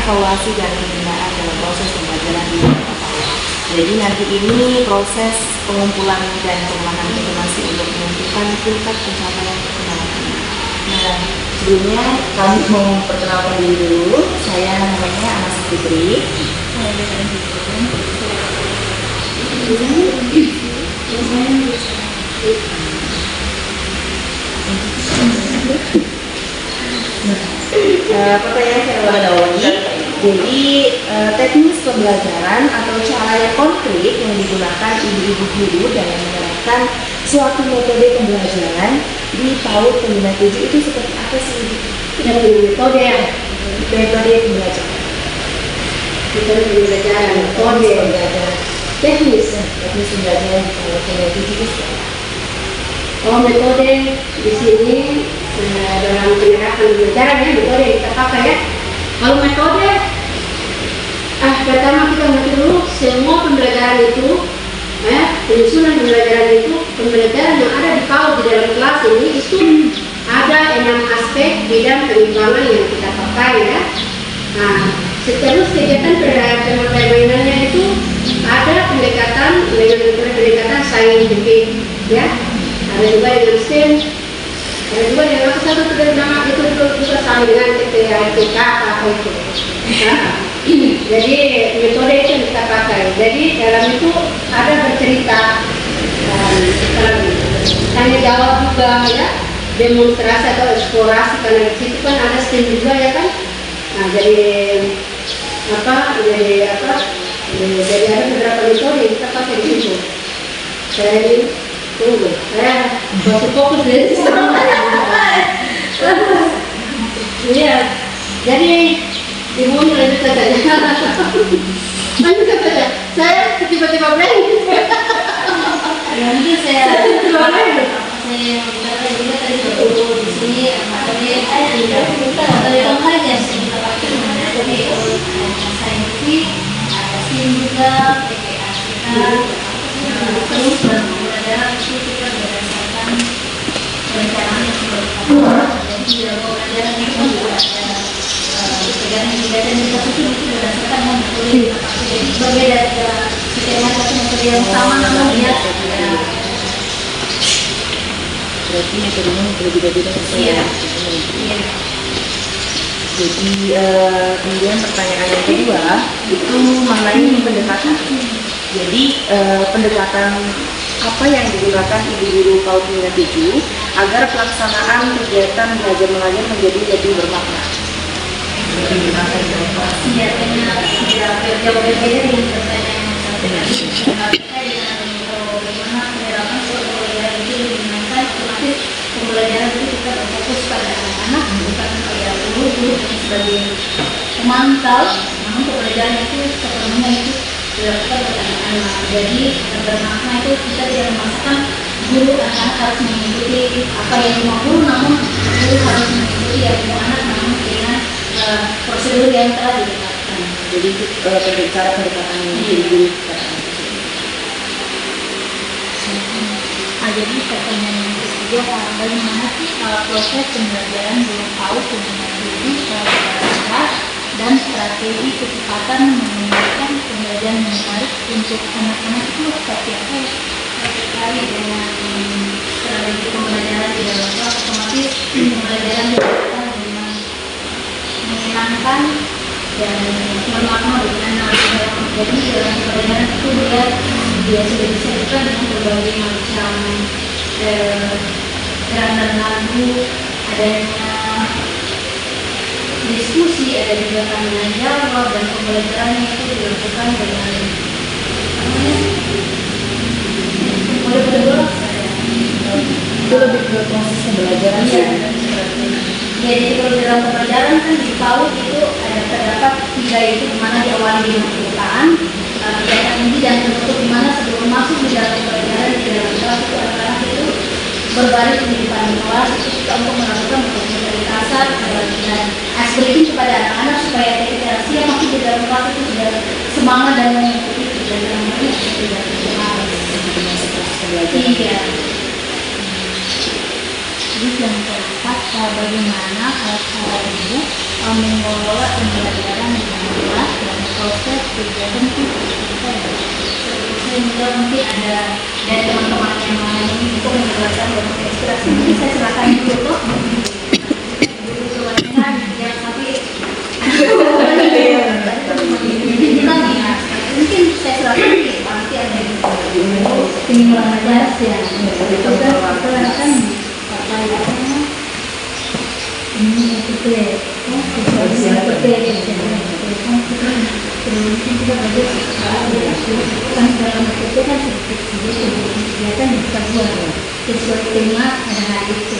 evaluasi dan pembinaan dalam proses pembelajaran di sekolah. Jadi nanti ini proses pengumpulan dan pengolahan informasi untuk menentukan tingkat pencapaian perkembangan. Nah, sebelumnya kami mau perkenalkan diri dulu. Saya namanya Anas Fitri. Pertanyaan saya pada Dawani. Jadi teknis pembelajaran atau cara yang konkret yang digunakan ibu-ibu guru dalam menerapkan suatu metode pembelajaran di PAUD Pembina 7 itu seperti apa sih? Metode pembelajaran. Metode pembelajaran. Teknis pembelajaran di PAUD Pembina 7 itu seperti apa? Oh, metode di sini dalam penerapan pembelajaran ya, metode yang kita pakai ya. Kalau metode, pertama kita ngerti dulu semua pembelajaran itu, penyusunan pembelajaran itu, pembelajaran yang ada di PAUD di dalam kelas ini itu ada 6 aspek bidang pengembangan yang kita pakai ya. Nah, seterus kegiatan permainannya itu ada pendekatan dengan pendekatan saintifik ya. Ada juga dengan STEM, ada juga dengan satu nama itu juga sama dengan TPK apa itu. Nah, jadi metode itu yang kita pakai. Jadi dalam itu ada bercerita, tanya jawab juga ya, demonstrasi atau eksplorasi karena di situ kan ada STEM juga ya kan. Nah jadi ada beberapa metode yang kita pakai di situ. Jadi tunggu, masih fokus dari sekarang. Iya, jadi ibu lanjut saja. Lanjut saja. Saya tiba-tiba blank. Nanti saya juga tadi di sini metode konkret yang kita pakai metode saintifik, ada STEM juga, PPA kita. Terus pembelajaran itu kita berdasarkan perencanaan yang sudah dilakukan. Jadi dalam pembelajaran itu kan juga ada kegiatan yang kita susun itu berdasarkan metode yang kita pakai. Jadi berbeda setiap satu metode yang sama namun dia Berarti metodenya berbeda-beda. Iya. Jadi kemudian pertanyaan yang kedua itu mengenai pendekatan. Jadi pendekatan apa yang digunakan ibu guru PAUD Pembina 7 agar pelaksanaan kegiatan belajar mengajar menjadi lebih bermakna? Iya, karena jauh berbeda dengan pertanyaan yang sampaikan. Terkait dengan bagaimana penerapan suatu pembelajaran itu digunakan, otomatis pembelajaran itu kita berfokus pada anak-anak, bukan pada guru sebagai pemantau. Namun pembelajaran itu sepenuhnya itu dilakukan pada anak-anak. Jadi bermakna itu kita tidak memaksakan guru anak harus mengikuti apa yang mau guru, namun guru harus mengikuti yang mau anak, namun dengan prosedur yang telah ditetapkan. Jadi cara pendekatan ibu guru kepada anak. Jadi pertanyaan yang ketiga, bagaimana sih proses pembelajaran di PAUD Pembina 7 dan strategi kecepatan mengembangkan pembelajaran yang menarik untuk anak-anak itu seperti apa? Sekali dengan strategi pembelajaran di dalam kelas, otomatis pembelajaran dilakukan dengan menyenangkan dan bermakna bagi anak. Jadi dalam pembelajaran itu dia sudah disajikan dengan berbagai macam gerakan lagu, adanya diskusi, ada juga tanya jawab, dan pembelajarannya itu dilakukan dengan metode bolos. Itu lebih ke proses pembelajaran ya. Jadi kalau dalam pembelajaran kan di PAUD itu terdapat 3 itu, dimana diawali dengan pembukaan, kegiatan inti dan penutup, dimana sebelum masuk di dalam pembelajaran di dalam kelas itu anak-anak itu berbaris di depan kelas itu kita untuk melakukan dari kasar dan ice breaking kepada anak-anak supaya ketika siap masuk di dalam kelas itu sudah semangat dan mengikuti pembelajaran ini tidak semangat. Iya. Jadi yang keempat, bagaimana cara ibu mengelola pembelajaran dengan jelas dan proses kegiatan sehingga mungkin ada dari teman-teman yang lain untuk menjelaskan dan menginspirasi. Mungkin saya silakan dulu tuh dulu kebanyakan yang tapi mungkin saya silakan nanti ada ingin mengajar ya itu kan ini seperti mungkin kita belajar kan dalam itu kan kegiatan bisa buat sesuai tema pada hari itu.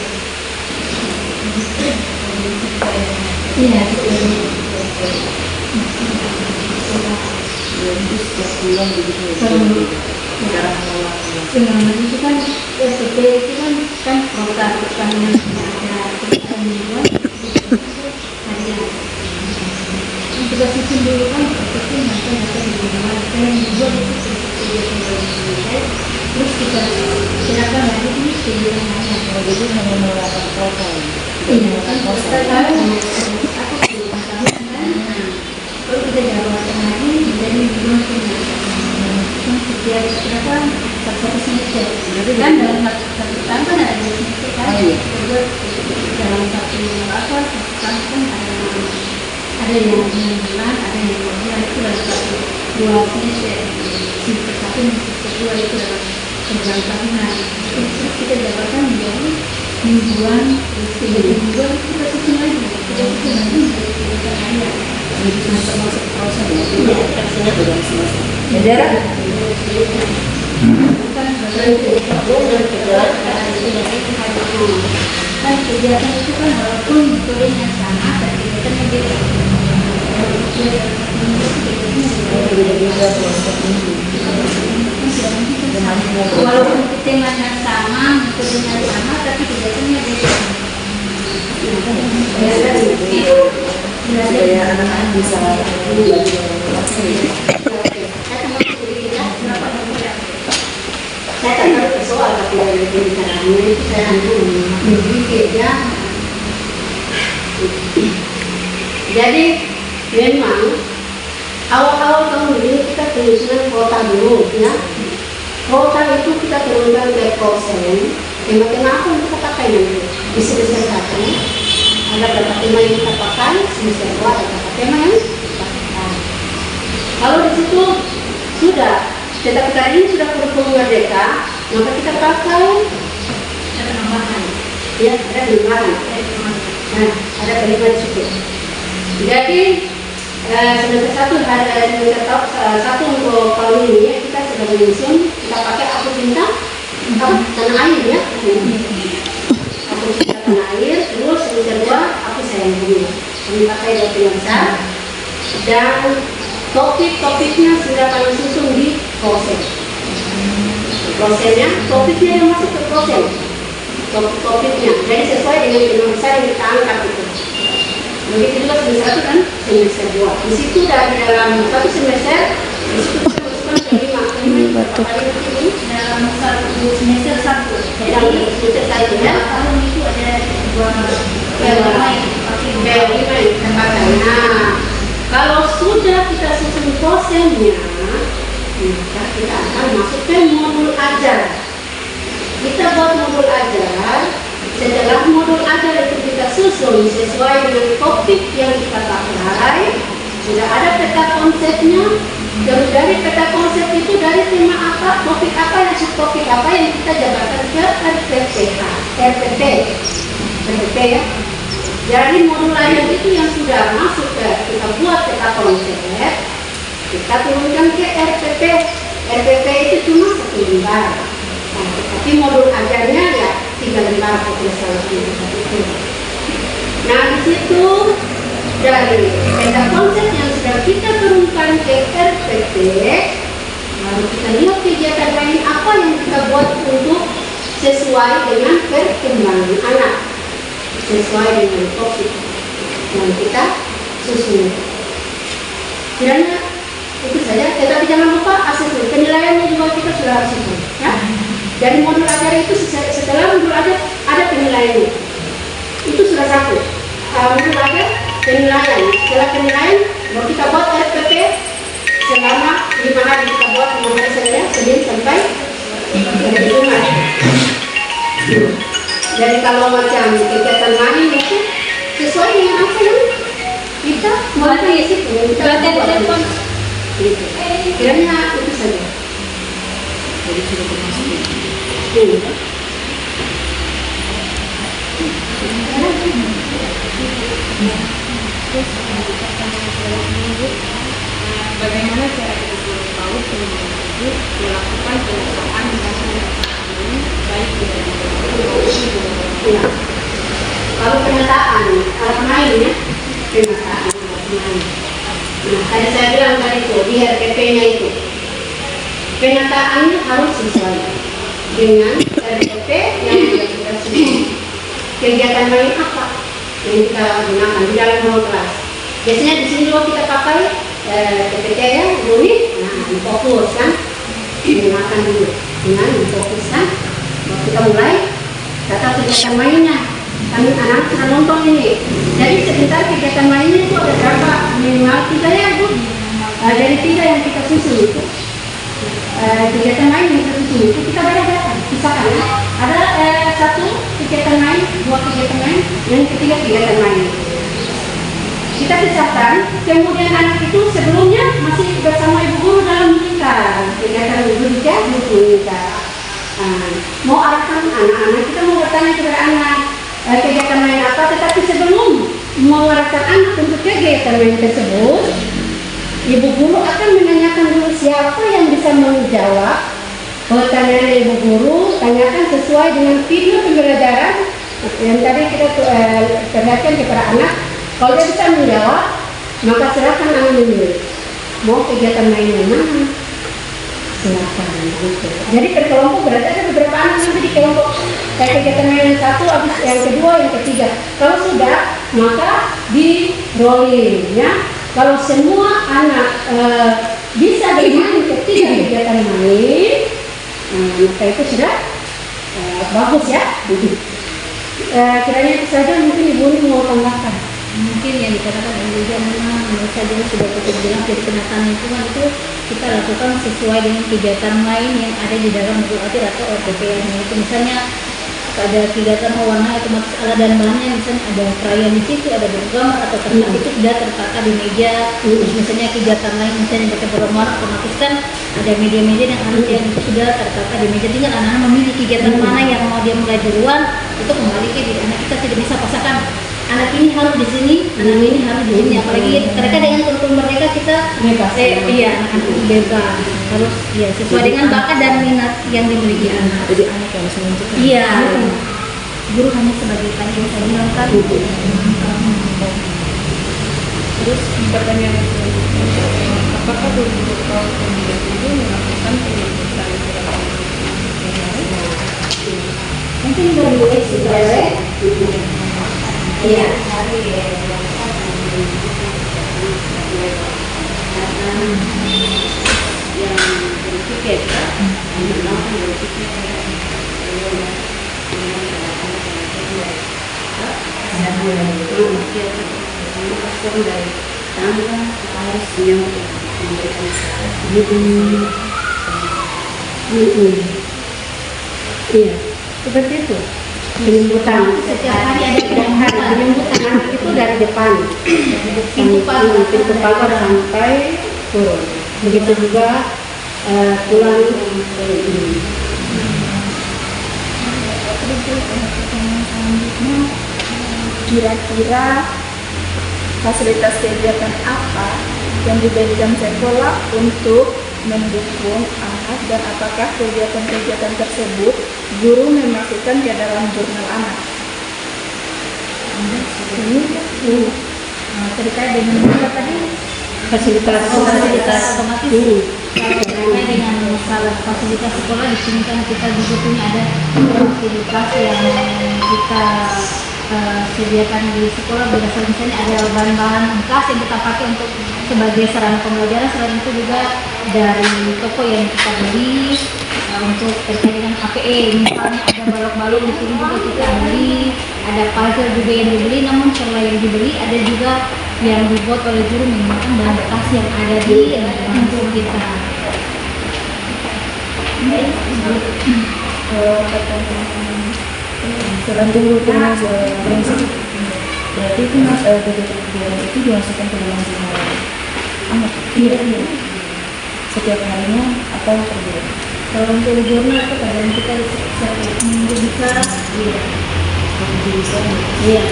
Iya. Dengan itu kan SPP itu kan produk pertanian ada mingguan harian. Kita susun dulu kan seperti nanti akan dibuat yang dibuat itu terus kita silakan lagi ini kegiatan mana. Jadi mengeluarkan protokol. Iya kan protokol kan aku belum tahu kan. Kalau kita jawabkan lagi jadi belum punya. Setiap berapa satu semester. Kan dalam satu tahun kan ada 2 semester kan. Dalam satu tahun kan ada yang 6 bulan, ada yang 2 bulan itu dalam satu 2 semester. Semester 1 dan semester 2 itu dalam program tahunan. Terus kita dapatkan menjadi mingguan, 3 mingguan kita susun lagi. Kita susun lagi menjadi 3 harian. Jadi semester masuk proses ya? Iya, versinya dalam semester. Daerah? Kan kegiatan itu kan walaupun metodenya sama tapi kegiatannya beda. Walaupun temanya sama, metodenya sama tapi kegiatannya beda. Supaya anak-anak bisa Saya tak tahu soal tapi dari pembicaraan itu saya beda. Jadi memang awal-awal tahun ini kita penyusunan kota dulu ya. Kota itu kita turunkan ke persen. Tema-tema apa yang kita pakai nanti? Di semester 1 ada berapa tema yang kita pakai, semester 2 ada berapa tema yang kita pakai. Kalau di situ sudah cetak kita ini sudah kurikulum merdeka, maka kita pakai Ada tambahan. ya ada penambahan. Nah, ada kalimat di situ. Jadi semester 1 satu untuk tahun ini kita sudah menyusun kita pakai aku cinta tanah air ya. Aku cinta tanah air, terus semester 2 aku sayang bumi. Kami pakai dua tema besar dan topik-topiknya sudah kami susun di proses. Prosesnya, topiknya yang masuk ke proses. Topiknya, jadi sesuai dengan tema besar yang kita angkat itu. Begitu juga semester 1 kan, semester 2. Di situ dari dalam satu semester, di situ kita masukkan kelima Dalam satu semester 1. dalam semester 1 ya. Tahun itu ada 2 yang ditambahkan. Nah, kalau sudah kita susun prosesnya, maka kita akan masuk ke modul ajar. Kita buat modul ajar. Setelah modul ajar itu kita susun sesuai dengan topik yang kita pakai. Sudah ada peta konsepnya. Terus dari peta konsep itu dari tema apa, topik apa, dan subtopik apa yang kita jabarkan ke RPP ya. Jadi modul ajar itu yang sudah masuk ke kita buat peta konsep, kita turunkan ke RPP. RPP itu cuma 1 lembar. Nah, tapi modul ajarnya ya 3 lembar kalau salah itu. Nah di situ dari peta konsep yang sudah kita turunkan ke RPP, lalu kita lihat kegiatan lain apa yang kita buat untuk sesuai dengan perkembangan anak, sesuai dengan topik yang kita susun. Kiranya itu saja, tetapi jangan lupa asesmen penilaiannya juga kita sudah harus susun ya. Dari modul ajar itu setelah modul ajar ada penilaiannya, itu sudah satu. Modul ajar penilaian. Setelah penilaian, baru kita buat RPP selama 5 hari. Kita buat 5 hari saja, Senin sampai hari Jumat. Jadi kalau macam kegiatan lain itu sesuai dengan apa yang kita buat di situ. Kita buat telepon. Gitu. Kiranya itu saja. Jadi sudah termasuk Bagaimana cara kita sebagai PAUD melakukan pendataan ini baik di dalam Ya. Kalau penataan, kalau pemain ya, penataan pemain. Nah, tadi saya bilang tadi itu di RPP-nya itu, penataannya harus sesuai dengan RPP yang kita susun. Kegiatan main apa yang kita gunakan di dalam ruang kelas? Biasanya di sini juga kita pakai PPT ya, unit. Nah, fokus kan, digunakan dulu dengan fokuskan. Kita mulai data kegiatan mainnya. Kami anak sudah nonton ini. Jadi sebentar kegiatan mainnya itu ada berapa? Minimal 3 ya Bu. Dari 3 yang kita susun itu, kegiatan main yang kita susun itu kita bedakan. Misalkan ya, ada 1 kegiatan main, 2 kegiatan main, yang ketiga kegiatan main. Kita pisahkan. Kemudian anak itu sebelumnya masih bersama ibu guru dalam meningkat. Kegiatan ibu guru dia meningkat. Mau arahkan anak-anak, kita mau bertanya kepada anak kegiatan main apa, tetapi sebelum mengarahkan anak untuk kegiatan main tersebut, ibu guru akan menanyakan dulu siapa yang bisa menjawab pertanyaan ibu guru. Tanyakan sesuai dengan video pembelajaran yang tadi kita perlihatkan kepada anak. Kalau dia bisa menjawab, maka silakan anak memilih mau kegiatan main yang mana. Silakan gitu. Jadi per kelompok berarti ada beberapa anak nanti di kelompok kayak kegiatan main yang 1, habis yang kedua, yang ketiga. Kalau sudah, maka di rolling ya. Kalau semua anak bisa bermain ketiga kegiatan main, maka itu sudah bagus ya. Kiranya itu saja, mungkin Ibu mau tambahkan. Mungkin yang dikatakan Ibu memang menurut saya sudah cukup jelas. Jadi penataan lingkungan itu kita lakukan sesuai dengan kegiatan lain yang ada di dalam buku atir atau RPP yang itu. Misalnya ada kegiatan mewarnai otomatis alat dan bahannya, misalnya ada perayaan di situ, ada gambar atau kertas itu sudah tertata di meja. Terus misalnya kegiatan lain misalnya baca berwarna otomatis kan ada media-media yang harus yang itu sudah tertata di meja. Tinggal anak-anak memilih kegiatan mana yang mau dia mulai duluan, itu kembali ke diri anak. Kita tidak bisa paksakan anak ini harus di sini, anak ini harus di sini. Apalagi mereka dengan kurikulum mereka kita Bebas. Iya, anak-anak bebas harus ya sesuai dengan bakat dan minat yang dimiliki anak. jadi anak yang bisa menentukan. Iya, guru hanya sebagai tadi yang saya bilang kan. Terus pertanyaan selanjutnya, apakah guru-guru PAUD pendidik itu melakukan penyebutan Mungkin dari SPW. Iya. Yang berpikir dari tangga harus memberikan iya, seperti itu. Penyebutan Setiap hari ada penyebutan anak itu dari depan pintu pagar sampai turun. Begitu juga pulang Kira-kira fasilitas kegiatan apa yang diberikan sekolah untuk mendukung anak, dan apakah kegiatan-kegiatan tersebut guru memasukkan ke dalam jurnal anak? terkait dengan apa tadi? fasilitas Fasilitas otomatis terkait dengan masalah fasilitas sekolah. Di sini kan kita juga punya ada fasilitas yang kita sediakan di sekolah berdasarkan misalnya ada bahan-bahan bekas yang kita pakai untuk sebagai sarana pembelajaran. Selain itu juga dari toko yang kita beli untuk terkait dengan APE, misalnya ada balok-balok di sini juga kita beli, ada puzzle juga yang dibeli, namun selain yang dibeli ada juga yang dibuat oleh guru menggunakan bahan bekas yang ada di kampus kita. Selanjutnya prinsip berarti itu kegiatan itu dimasukkan ke dalam jurnal anak setiap harinya atau per bulan. Kalau untuk jurnal itu kadang kita setiap minggu bisa, iya,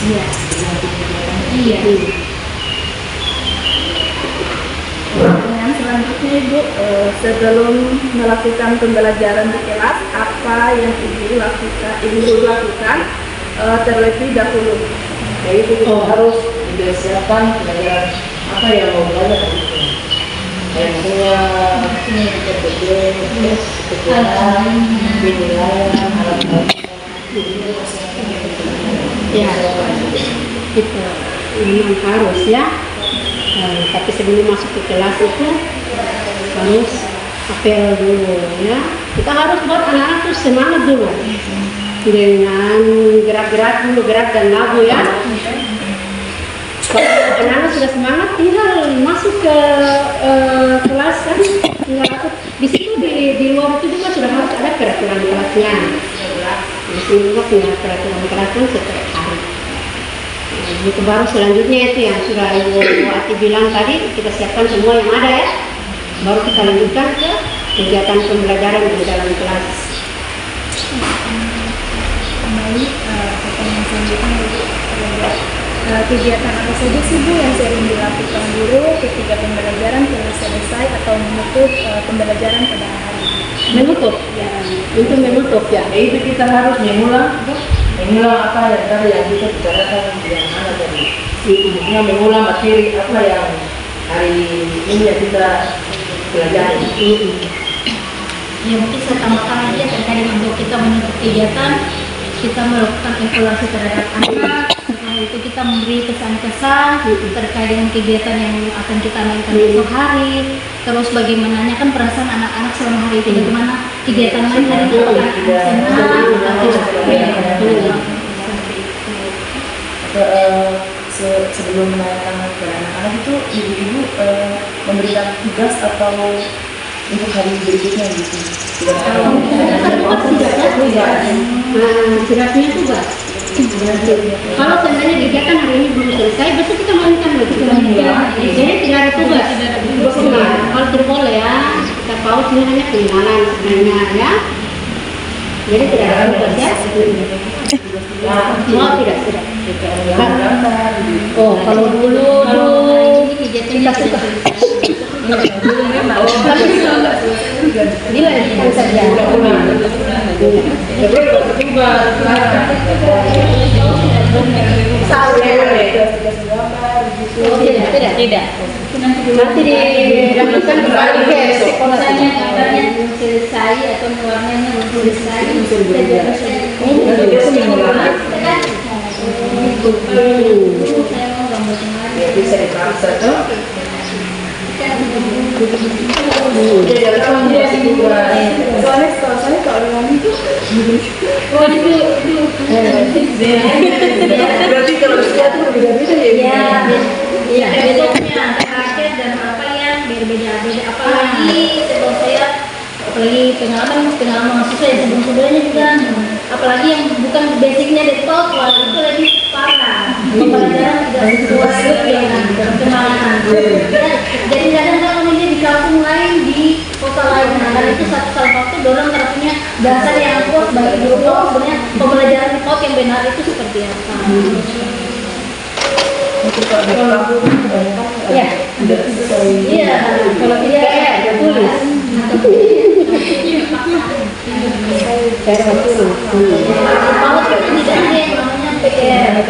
iya. Pertanyaan selanjutnya Ibu, sebelum melakukan pembelajaran di kelas, apa yang Ibu lakukan terlebih dahulu? Jadi kita harus dipersiapkan pelajaran apa yang mau belajar itu. Kayak misalnya kegiatan, penilaian, alat-alat. Ya, itu memang harus ya. Tapi sebelum masuk ke kelas itu harus apel dulu ya. Kita harus buat anak-anak tuh semangat dulu dengan gerak-gerak dulu, gerak dan lagu ya. Kalau anak-anak sudah semangat, tinggal masuk ke kelas kan, tinggal aku di situ di luar itu juga sudah harus ada peraturan kelasnya. Di sini juga punya peraturan kelasnya setiap hari. Itu baru selanjutnya itu yang sudah Ibu Ati bilang tadi, kita siapkan semua yang ada ya. Baru kita lanjutkan ke kegiatan pembelajaran di dalam kelas. Baik, pertanyaan selanjutnya Ibu, kegiatan apa saja sih Bu yang sering dilakukan guru ketika pembelajaran telah selesai atau menutup pembelajaran pada hari ini? Menutup ya, untuk menutup ya. Itu kita harus mengulang apa yang tadi yang kita bicarakan yang mana tadi. Kita mengulang materi apa yang hari ini yang kita pelajari. Ya mungkin saya tambahkan aja terkait untuk kita menutup kegiatan, kita melakukan evaluasi terhadap anak. Setelah itu kita memberi pesan-pesan terkait dengan kegiatan yang akan kita lakukan esok hari. Terus bagaimananya kan perasaan anak-anak selama hari itu, bagaimana kegiatan lain hari itu apakah senang atau Sebelum menaikkan kepada anak-anak itu ibu-ibu memberikan tugas atau untuk hari berikutnya gitu. Suratnya tugas. Kalau sebenarnya kegiatan hari ini belum selesai, besok kita mainkan lagi. Jadi tidak ada tugas. Kalau tidak boleh ya, kita paus ini hanya pengenalan sebenarnya ya. Jadi tidak ada tugas ya. Semua tidak. Oh, kalau dulu kita suka. Bila itu saja. Tidak. Nanti dilakukan kembali ke sekolahnya selesai atau warnanya selesai. Bisa dipaksa tuh. Soalnya kalau kami itu Berarti kalau kita tuh beda-beda ya. Ya, bedanya terakhir dan apa yang berbeda. Apalagi sebelum saya, apalagi pengalaman mahasiswa yang sebelum-sebelumnya juga, apalagi yang bukan basicnya detox, itu lebih parah. Pembelajaran tidak sesuai dengan perkembangan. Jadi kadang-kadang ini di kampung lain, di kota lain, dan itu salah satu dorong terapnya dasar yang kuat bagi guru sebenarnya pembelajaran detox yang benar itu seperti apa. Ya, iya, kalau tidak ya tulis. Kalau tidak ada yang namanya PR,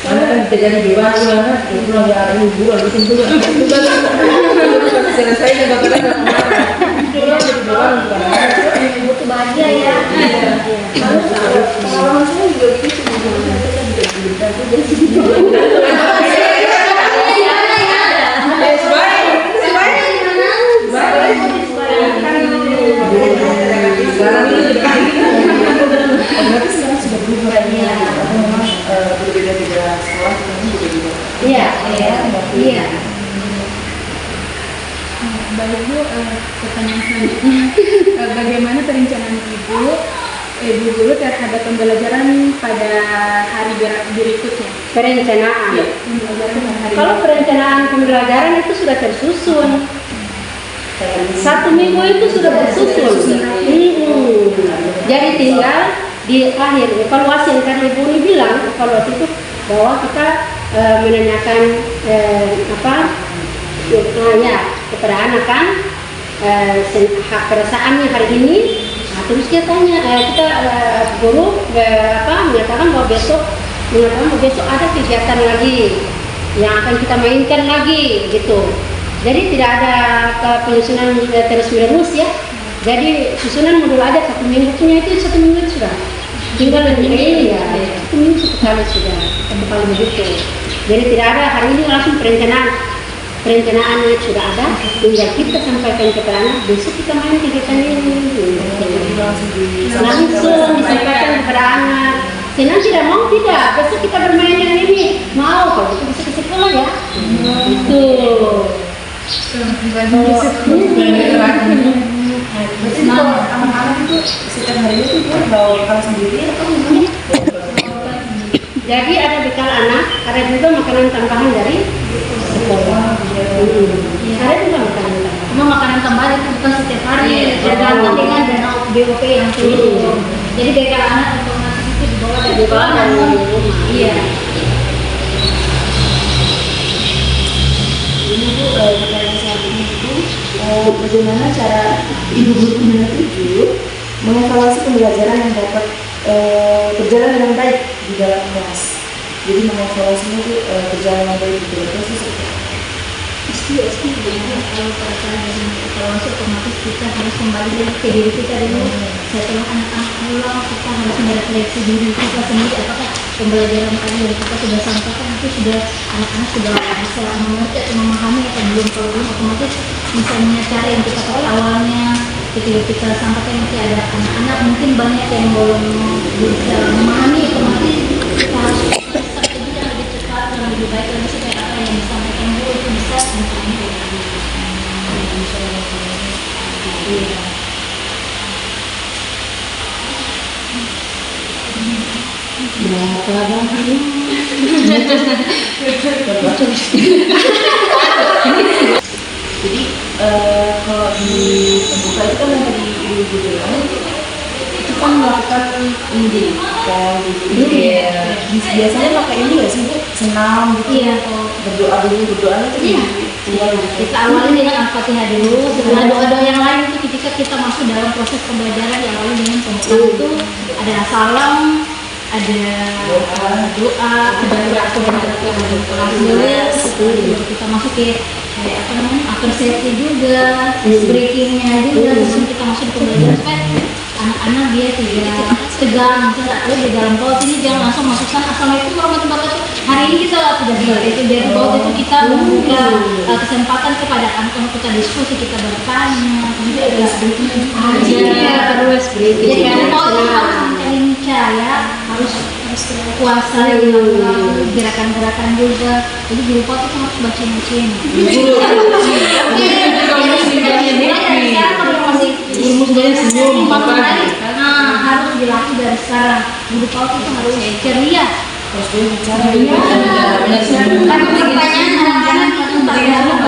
Mana kan terjadi di bawah lah, itu lagi ada ibu lagi itu juga. Selesai juga kadang butuh bahagia ya. pengalaman saya juga begitu. ya. Iya. Baik Bu, pertanyaan selanjutnya, bagaimana perencanaan Ibu Guru terhadap pembelajaran pada hari berikutnya? Perencanaan. Ya, pembelajaran pada hari Kalau perencanaan pembelajaran itu sudah tersusun. 1 minggu itu sudah tersusun. Jadi tinggal di akhir evaluasi yang tadi Ibu Uni bilang, evaluasi itu bahwa kita menanyakan kepada anak kan hak perasaannya hari ini. Nah, terus kita tanya, guru mengatakan bahwa besok ada kegiatan lagi yang akan kita mainkan lagi gitu. Jadi tidak ada penyusunan terus menerus ya. Jadi susunan modul ada 1 minggu punya itu 1 minggu itu sudah. Tinggal ini ya 1 minggu 1 kali sudah 1 kali begitu. Jadi tidak ada hari ini langsung perencanaannya sudah ada. Tinggal kita sampaikan kepada anak besok kita main kegiatan ini. Langsung disampaikan kepada anak. Senang tidak mau tidak besok kita bermain dengan ini mau kalau itu bisa ke sekolah ya. Itu. Berarti kalau anak-anak itu setiap hari itu bawa bekal sendiri atau gimana? Jadi ada bekal anak, ada juga makanan tambahan dari sekolah. Ada juga makanan tambahan. Cuma makanan tambahan itu bukan setiap hari, tergantung dengan dana BOP yang turun. Jadi bekal anak otomatis itu dibawa dari sekolah. Iya. Ini Bu, pertanyaan selanjutnya itu bagaimana cara Ibu Guru 97 mengevaluasi pembelajaran yang dapat berjalan dengan baik di dalam kelas. Jadi mengevaluasinya itu berjalan dengan baik di dalam kelas itu. Pasti kalau terkait dengan evaluasi otomatis kita harus kembali ke diri kita dulu. Setelah anak-anak pulang kita harus merefleksi diri kita sendiri apakah pembelajaran tadi yang kita sudah sampaikan itu sudah anak-anak sudah bisa mengerti atau memahami atau belum. Kalau belum otomatis misalnya cara yang kita pakai awalnya ketika kita sampaikan nanti ada anak-anak mungkin banyak yang belum bisa memahami, otomatis kita harus strategi yang lebih cepat dan lebih baik lagi supaya apa yang disampaikan dulu itu bisa dipahami. Jadi kalau di pembuka itu kan yang tadi Ibu bilang itu kan melakukan ini biasanya pakai ini nggak sih Bu? Senam gitu atau berdoa berdoanya itu Kita awali dengan Al-Fatihah dulu, setelah doa-doa yang lain itu ketika kita masuk dalam proses pembelajaran yang awali dengan pembukaan itu ada salam, ada doa, ada kelas kita masuk ke apresiasi juga, breakingnya juga sebelum kita masuk ke pembelajaran supaya anak-anak dia tidak tegang, misalnya di dalam paut ini jangan langsung masukkan assalamualaikum warahmatullahi wabarakatuh. Hari ini kita tidak seperti itu, dari paut itu kita membuka kesempatan kepada anak-anak kita diskusi, kita bertanya, kemudian ada terus breaking. jadi anak paut itu harus mencari ya, harus puasa gerakan-gerakan juga. Jadi guru paut itu harus baca-bacain. Nah, harus dilatih dari sekarang. Guru paut itu harus ceria. terus dia bicara Kan pertanyaan anak-anak itu banyak jangan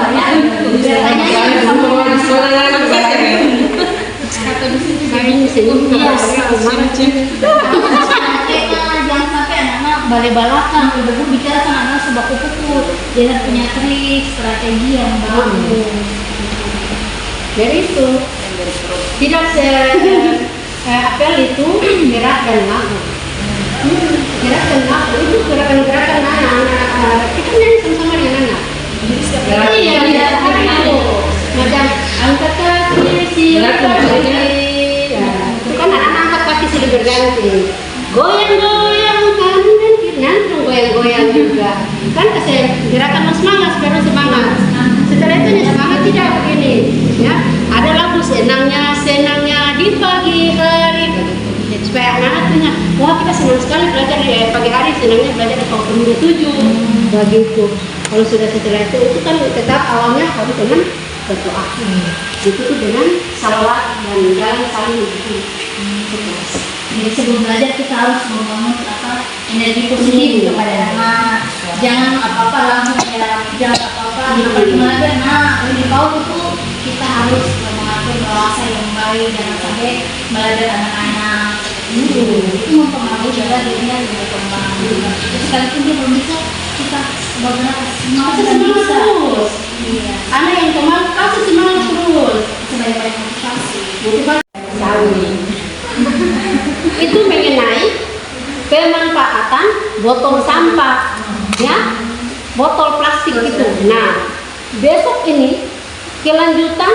sampai anak-anak balik-balakan. Ibu bicara sama anak sebab kupu-kupu. Dia punya trik, strategi yang bagus. Jadi itu tidak apel itu gerak dan laku. Gerak dan laku itu gerakan-gerakan anak-anak. Kita nyanyi sama-sama dengan anak. Iya, hari itu macam angkat kaki silap kaki. Itu kan anak-anak angkat kaki silih berganti. Goyang-goyang kanan dan kiri, ngantung goyang-goyang juga. Kan gerakan semangat, sekarang semangat. Setelah itu semangat tidak begini, ya. Ada lagu senangnya di pagi hari. Supaya anak-anak punya, wah kita senang sekali belajar di pagi hari, senangnya belajar di pagi 7 begitu. Kalau sudah setelah itu kan tetap awalnya harus dengan berdoa. Ditutup dengan salawat dan jalan saling begitu. Jadi sebelum belajar kita harus membangun energi positif kepada anak. Jangan apa-apa langsung ya, jangan apa-apa di belajar. Nah, di PAUD itu kita harus mengatur bahasa yang baik, jangan sampai belajar anak-anak. Itu mempengaruhi juga dirinya berkembang. Sekalipun dia belum bisa, kita beberapa semangat dan bisa. Terus. Iya. Anak yang kemarin kasih semangat terus. Sebagai motivasi. Sawi. Itu mengenai pemanfaatan botol sampah, ya, botol plastik itu. Nah, besok ini kelanjutan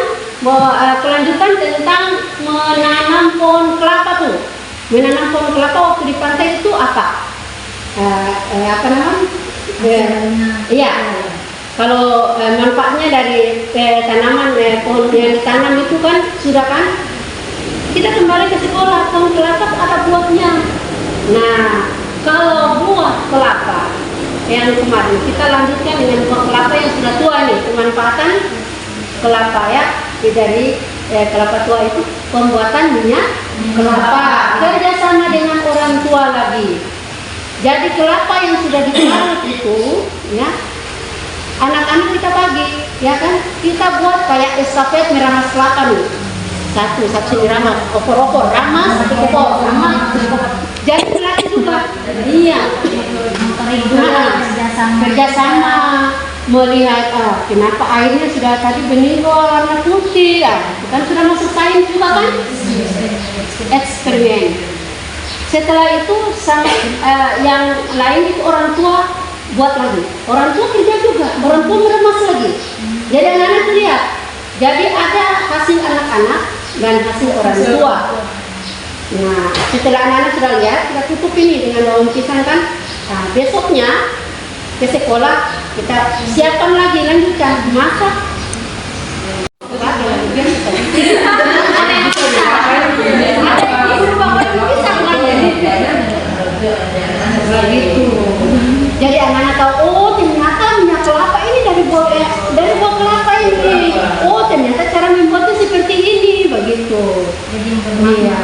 tentang menanam pohon kelapa tuh. Menanam pohon kelapa waktu di pantai itu apa? Apa namanya? Iya. Kalau manfaatnya dari tanaman pohon yang ditanam itu kan sudah kan? Kita kembali ke sekolah, pohon kelapa ada buahnya. Nah, kalau buah kelapa yang kemarin kita lanjutkan dengan buah kelapa yang sudah tua nih, pemanfaatan kelapa ya, dari kelapa tua itu pembuatan minyak kelapa, kerjasama dengan orang tua lagi. Jadi kelapa yang sudah diparut itu, ya, anak-anak kita bagi, ya kan, kita buat kayak estafet meramas kelapa nih. Satu diramas, opor-opor, ramas, satu opor, ramas. Jadi pelatih juga, iya. Kerjasama melihat kenapa airnya sudah tadi bening warna putih, kan sudah masuk sains juga kan? Eksperimen. Setelah itu yang lain itu orang tua buat lagi, orang tua kerja juga, orang tua meramas lagi. Jadi anak-anak lihat, jadi ada hasil anak-anak dan hasil orang tua. Nah, setelah anak-anak sudah lihat, kita tutup ini dengan daun pisang kan. Nah, besoknya ke sekolah kita siapkan lagi, lanjutkan masak. Jadi anak-anak tahu, oh ternyata minyak kelapa ini dari buah kelapa ini. Oh ternyata cara membuatnya seperti ini, begitu. Iya.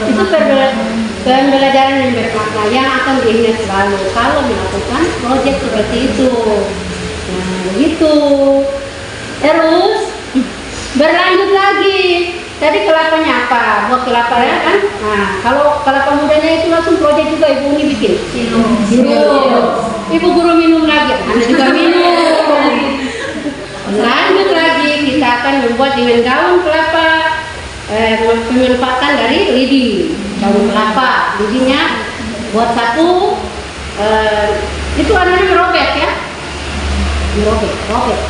Itu pembelajaran yang bermakna yang akan diingat selalu kalau melakukan proyek seperti itu. Nah, begitu. Terus berlanjut lagi. Tadi kelapanya apa? Buah kelapa ya kan? Nah, kalau kelapa mudanya itu langsung proyek juga ibu ini bikin. Ibu guru minum lagi, anak juga minum. Lanjut lagi, kita akan membuat dengan daun kelapa, pemanfaatan dari lidi. Daun kelapa, lidinya buat satu, itu anak-anak merobek ya. Merobek,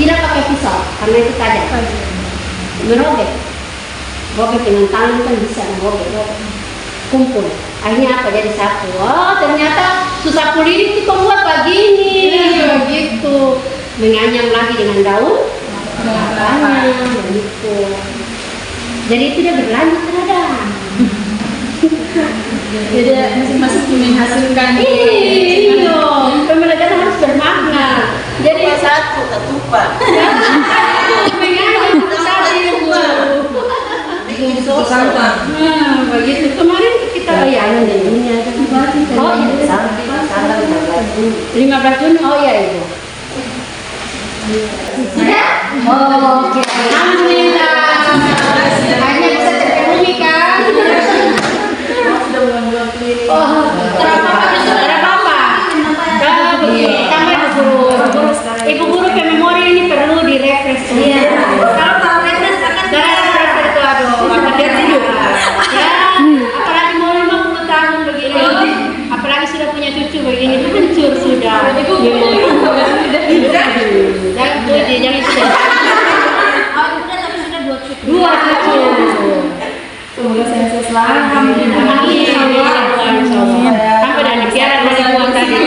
tidak pakai pisau, karena itu tajam. Merobek. Robek dengan tangan kan bisa robek, kumpul. Akhirnya apa jadi satu? Oh ternyata susah lidik itu pembuat begini, begitu. Menganyam lagi dengan daun, kelapanya, begitu. Jadi itu dia berlanjut terhadap. Jadi masing-masing menghasilkan. Iya, pembelajaran harus bermakna. Jadi satu ketupat. menganyam sampah. Nah, begitu. Kemarin kita bayaran di dunia. Oh iya. 15 Juni. Oh iya Ibu. Sudah? Oh, oke. Alhamdulillah. Akhirnya bisa terpenuhi kan? Oh, terapa? Kalau begini, tambah Ibu guru memori ini perlu direfresh. Iya. Kalau tak refresh akan itu akan dia tidur. Ya, apalagi mau 50 tahun begini. Apalagi sudah punya cucu begini, hancur sudah. Ibu jangan sudah. Tapi sudah 2 cucu. 2 cucu. Semoga sehat selalu. Sampai anak piara dari buat tadi.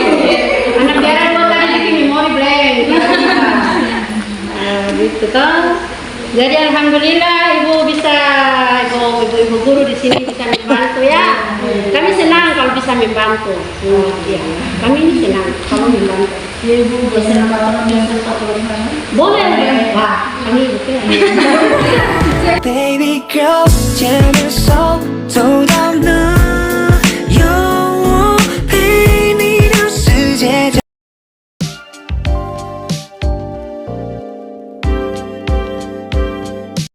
Anak piara buat tadi lagi memori blank. Gitu kan. Jadi alhamdulillah ibu guru di sini bisa membantu ya. Kami senang kalau bisa membantu. Ya, kami ini senang kalau membantu. Ya Ibu, biasanya orang yang suka tulisan. Boleh. Wah, ini oke. Baby girl, tell me so